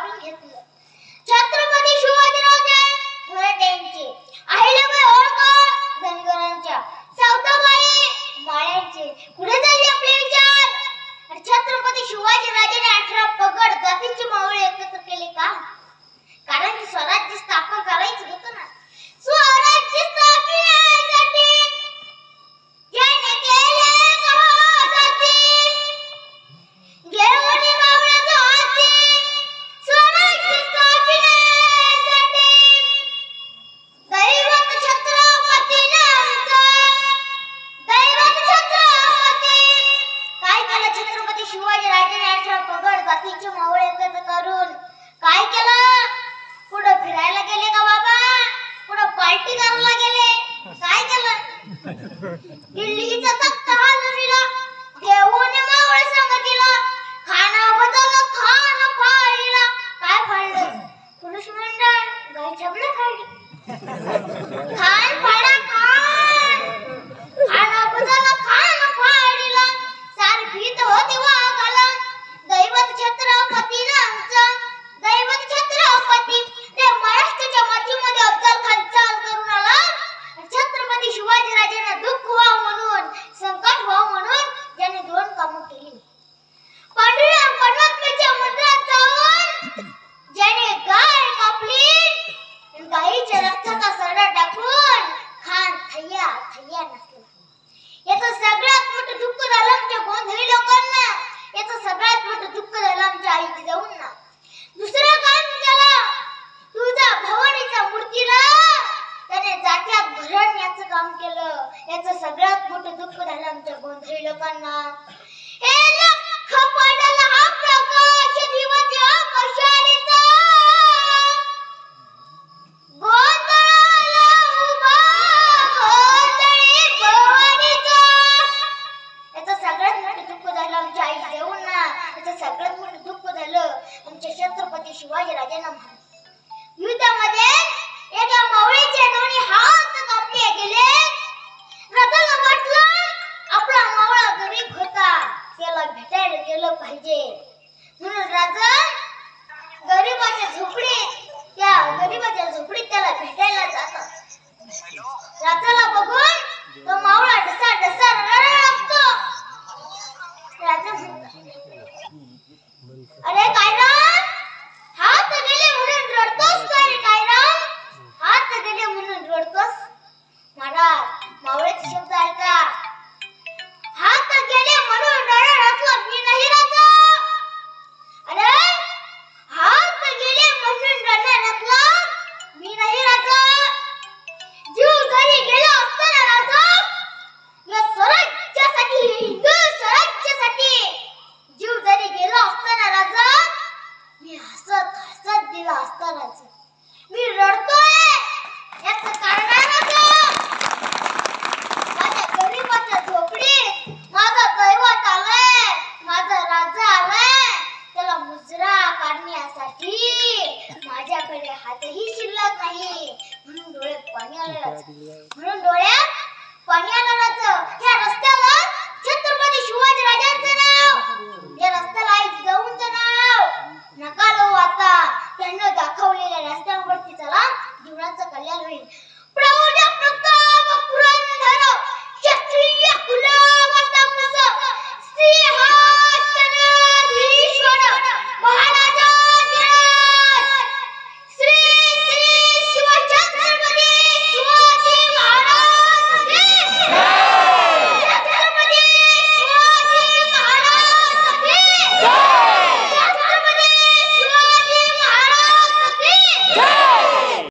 काढून घेतलं. छत्रपती शिवाजीराजे मराठ्यांचे, अहिल्याबाई होळकर धनगरांच्या, सावताबाई माळ्यांचे. पुढे झाले आपले विचार. आणि छत्रपती शिवाजीराजेने 18 पगड जातीचे मावळे एकत्र केले का? कारण स्वराज्य स्थापन करायचं होतं ना. स्वराज्य स्थापनेसाठी ज्याने केले घाती, घेऊन मावळ्याचा हाती. स्वराज्य स्थापनेसाठी दैवत छत्रपतीने आमचं, दैवत छत्रपती. काय केलं छत्रपती शिवाजीराजेने 18 पगड जातीचे मावळे एकत्र करून? काय केलं? पुढं फिरायला गेले का बाबा? पुढं पार्टी करायला गेले? काय केलं? दिल्लीचा तख्त हलविला, घेऊन मावळ संगतीला. खाना बदल खान फाळीला. काय फाळलं? पुरुष मंडळ गाय छबडे फाळली. खान फाडा खान, खाना बदल खान फाळीला. सारी भीत होती वाघाला. दैवत छत्रपतीने आमचं, दैवत छत्रपती. ते महाराष्ट्राच्या मातीमध्ये अफजल खान चाल करून आला. छत्रपती शिवाजीराजेंना दुःख व्हावं म्हणून, संकट व्हावं म्हणून ज्याने 2 कामं केली. पांडुरंग परमात्म्याच्या मंदिरात जाऊन ज्याने गाय कापली, गायीच्या रक्ताचा सरडा टाकून खान थैया थैया नसला. याचं सगळ्यात मोठं दुःख झालं आमच्या गोंधळी लोकांना. याचं सगळ्यात मोठं दुःख झालं आमच्या आई जिजाऊंना. दुसरं काम केलं, तुझ्या भवानीच्या मूर्तीला त्याने जात्यात भरण्याचं काम केलं. याचं सगळ्यात मोठं दुःख झालं आमच्या गोंधळी लोकांना. हे लख पडला हा प्रकाश दिवस मशालीचा, गोंधळाला उभा गोंधळी भवानीचा. याचं सगळ्यात मोठं दुःख झालं आमच्या आई जिजाऊंना. याचं सगळ्यात मोठं दुःख झालं आमच्या छत्रपती शिवाजीराजांना. युद्धामध्ये एका मावळीचे दोन्ही हात कापले गेले. राजाला वाटलं आपला मावळा गरीब होता, त्याला भेटायला गेलं पाहिजे. म्हणून राजा गरीबाच्या झोपडीत त्याला भेटायला जातात. राजाला बघून तो मावळा डसा डसा रडायला लागतो. राजा अरे काय राम, हात गेले म्हणून रडतोस का रे? काय राम, हात गेले म्हणून रडतोस? महाराज मावळ्याचे शब्द ऐका. हात गेले म्हणून रडला मी नाही राजा. अरे हात गेले म्हणून रडला मी नाही राजा. जीव जरी गेला असता ना राजा, या स्वराज्यासाठी, हिंदू स्वराज्यासाठी जीव जरी गेला असता ना राजा, मी हसत हसत दिला असता राजा. मी रडतोय याचं कारण आहे राजा. माझ्या गरीबाच्या झोपडीत माझा दैवत आलाय, माझा राजा आलाय. त्याला मुजरा काढण्यासाठी माझ्याकडे हातही शिल्लक नाही. म्हणून डोळ्यात पाणी आलं राजा.